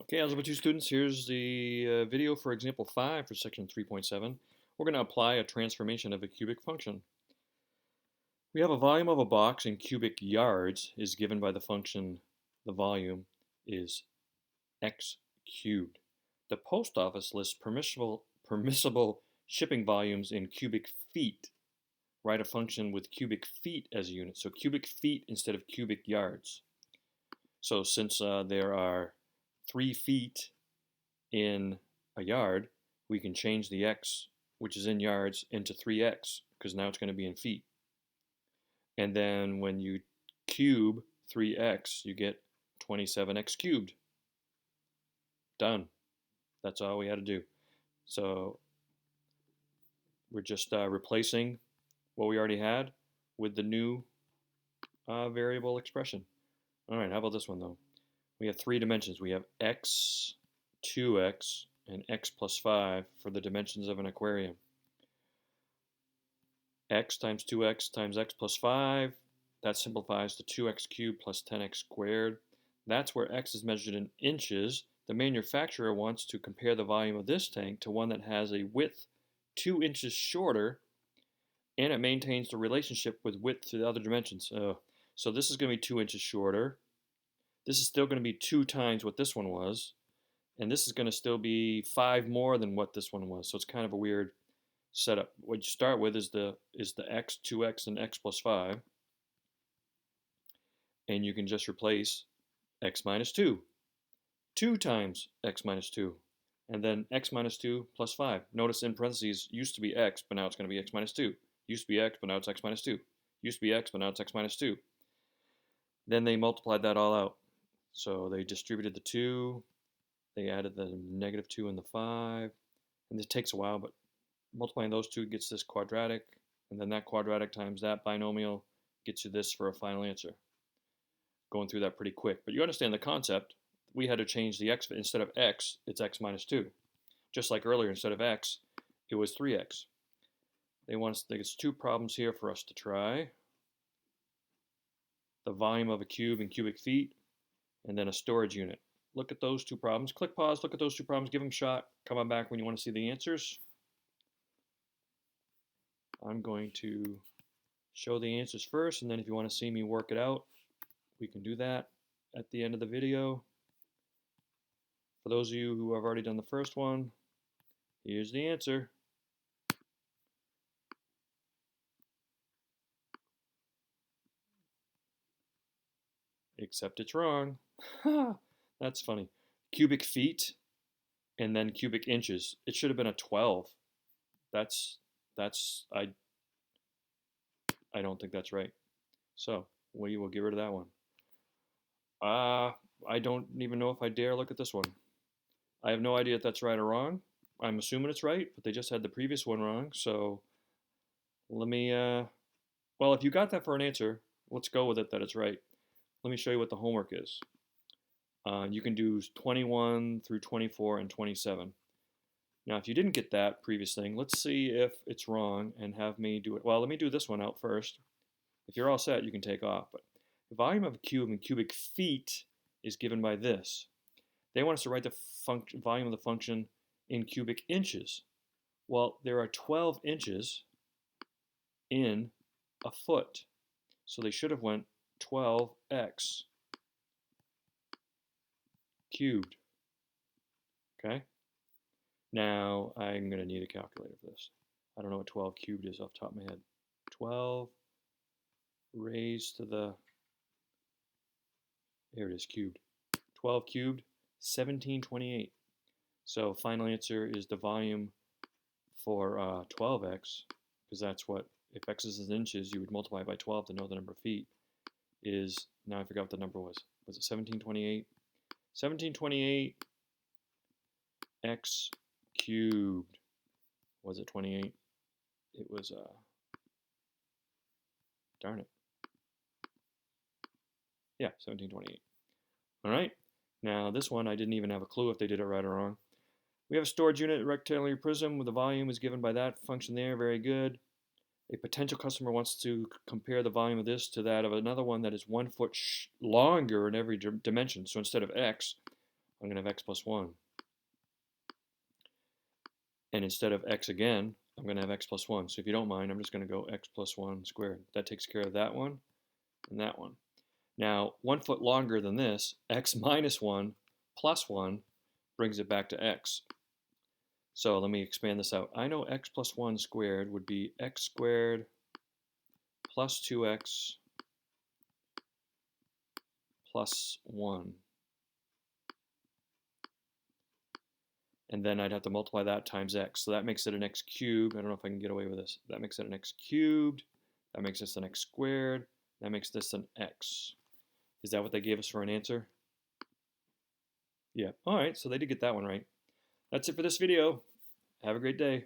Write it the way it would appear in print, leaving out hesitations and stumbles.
Okay, Algebra 2 students, here's the video for example 5 for section 3.7. We're going to apply a transformation of a cubic function. We have a volume of a box in cubic yards is given by the function the volume is x cubed. The post office lists permissible shipping volumes in cubic feet. Write a function with cubic feet as a unit. So cubic feet instead of cubic yards. So since there are 3 feet in a yard, we can change the x, which is in yards, into 3x, because now it's going to be in feet. And then when you cube 3x, you get 27x cubed. Done. That's all we had to do. So we're just replacing what we already had with the new variable expression. All right, how about this one though? We have 3 dimensions. We have x, 2x, and x plus 5 for the dimensions of an aquarium. X times 2x times x plus 5, that simplifies to 2x cubed plus 10x squared. That's where x is measured in inches. The manufacturer wants to compare the volume of this tank to one that has a width 2 inches shorter, and it maintains the relationship with width to the other dimensions. So this is going to be 2 inches shorter. This is still going to be 2 times what this one was. And this is going to still be 5 more than what this one was. So it's kind of a weird setup. What you start with is the x, 2x, and x plus 5. And you can just replace x minus 2. 2 times x minus 2. And then x minus 2 plus 5. Notice in parentheses, used to be x, but now it's going to be x minus 2. Used to be x, but now it's x minus 2. Used to be x, but now it's x minus 2. Then they multiplied that all out. So they distributed the 2. They added the negative 2 and the 5. And this takes a while, but multiplying those two gets this quadratic. And then that quadratic times that binomial gets you this for a final answer. Going through that pretty quick. But you understand the concept. We had to change the x. Instead of x, it's x minus 2. Just like earlier, instead of x, it was 3x. They want us, there's 2 problems here for us to try. The volume of a cube in cubic feet, and then a storage unit. Look at those 2 problems. Click pause, look at those 2 problems, give them a shot. Come on back when you want to see the answers. I'm going to show the answers first, and then if you want to see me work it out, we can do that at the end of the video. For those of you who have already done the first one, here's the answer. Except it's wrong. That's funny. Cubic feet and then cubic inches. It should have been a 12. I don't think that's right. So we will get rid of that one. I don't even know if I dare look at this one. I have no idea if that's right or wrong. I'm assuming it's right, but they just had the previous one wrong. So let me, well, if you got that for an answer, let's go with it that it's right. Let me show you what the homework is. You can do 21 through 24 and 27. Now, if you didn't get that previous thing, let's see if it's wrong and have me do it. Well, let me do this one out first. If you're all set, you can take off. But the volume of a cube in cubic feet is given by this. They want us to write the volume of the function in cubic inches. Well, there are 12 inches in a foot. So they should have went 12x cubed. Okay? Now, I'm going to need a calculator for this. I don't know what 12 cubed is off the top of my head. 12 raised to the, there it is, cubed. 12 cubed, 1728. So final answer is the volume for 12x, because that's what, if x is in inches, you would multiply by 12 to know the number of feet, is, now I forgot what the number was. Was it 1728? 1728 x cubed. Was it 28? It was, darn it. Yeah, 1728. All right. Now this one, I didn't even have a clue if they did it right or wrong. We have a storage unit, rectangular prism, with the volume is given by that function there. Very good. A potential customer wants to compare the volume of this to that of another one that is 1 foot longer in every dimension. So instead of x, I'm going to have x plus 1. And instead of x again, I'm going to have x plus 1. So if you don't mind, I'm just going to go x plus 1 squared. That takes care of that one and that one. Now, 1 foot longer than this, x minus 1 plus 1 brings it back to x. So let me expand this out. I know x plus 1 squared would be x squared plus 2x plus 1. And then I'd have to multiply that times x. So that makes it an x cubed. I don't know if I can get away with this. That makes it an x cubed. That makes this an x squared. That makes this an x. Is that what they gave us for an answer? Yeah. All right, so they did get that one right. That's it for this video. Have a great day.